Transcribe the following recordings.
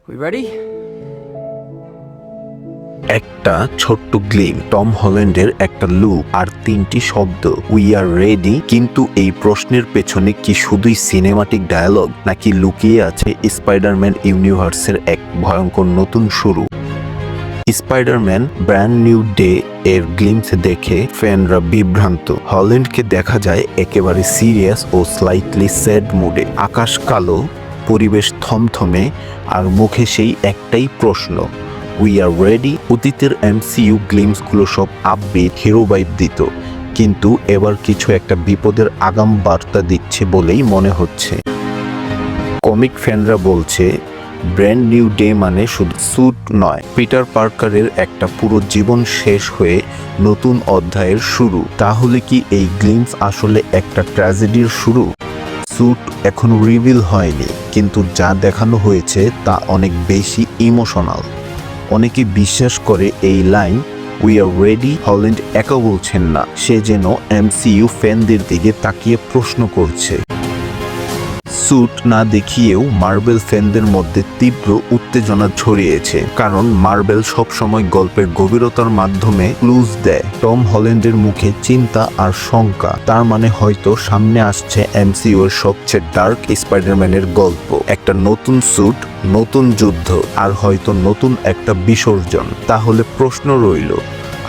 We ready? একটা ছোট্ট Glim, Tom হল্যান্ডের একটা লুক আর তিনটি শব্দ, উই আর রেডি। কিন্তু এই প্রশ্নের পেছনে কি শুধুই সিনেমাটিক ডায়ালগ, নাকি লুকিয়ে আছে স্পাইডারম্যান ইউনিভার্সের এক ভয়ঙ্কর নতুন শুরু? স্পাইডারম্যান ব্র্যান্ড নিউ ডে এর গ্লিমস দেখে ফ্যানরা বিভ্রান্ত। হল্যান্ডকে দেখা যায় একেবারে সিরিয়াস ও স্লাইটলি স্যাড মুডে। আকাশ কালো, পরিবেশ থমথমে, আর মুখে সেই একটাই প্রশ্ন, উই আর রেডি। অতীতের এমসিইউ গ্লিমসগুলো সব আপবিট হিরো ভাইব দিত, কিন্তু এবার কিছু একটা বিপদের আগাম বার্তা দিচ্ছে বলেই মনে হচ্ছে। কমিক ফ্যানরা বলছে ব্র্যান্ড নিউ ডে মানে শুধু স্যুট নয়, পিটার পার্কারের একটা পুরো জীবন শেষ হয়ে নতুন অধ্যায়ের শুরু। তাহলে কি এই গ্লিমস আসলে একটা ট্র্যাজেডির শুরু? স্যুট এখনো রিভিল হয়নি, কিন্তু যা দেখানো হয়েছে তা অনেক বেশি ইমোশনাল। অনেকে বিশ্বাস করে এই line we are ready Holland একা বলছেন না, সে যেন এমসিইউ ফ্যানদের দিকে তাকিয়ে প্রশ্ন করছে। স্যুট না দেখিয়েও মার্বেল ফ্যানদের মধ্যে তীব্র উত্তেজনা ছড়িয়েছে, কারণ মার্বেল সবসময় গল্পের গভীরতার মাধ্যমে ক্লুজ দেয়। টম হল্যান্ডের মুখে চিন্তা আর শঙ্কা, তার মানে হয়তো সামনে আসছে এমসিইউ এর সবচেয়ে ডার্ক স্পাইডারম্যানের গল্প। একটা নতুন স্যুট, নতুন যুদ্ধ, আর হয়তো নতুন একটা বিসর্জন। তাহলে প্রশ্ন রইল,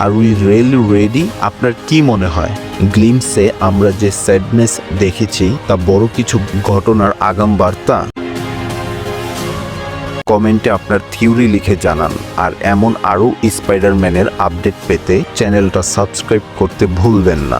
আর উই রিয়েলি রেডি? আপনার কি মনে হয় গ্লিমসে আমরা যে স্যাডনেস দেখেছি তা বড় কিছু ঘটনার আগাম বার্তা? কমেন্টে আপনার থিওরি লিখে জানান। আর এমন আরও স্পাইডারম্যানের আপডেট পেতে চ্যানেলটা সাবস্ক্রাইব করতে ভুলবেন না।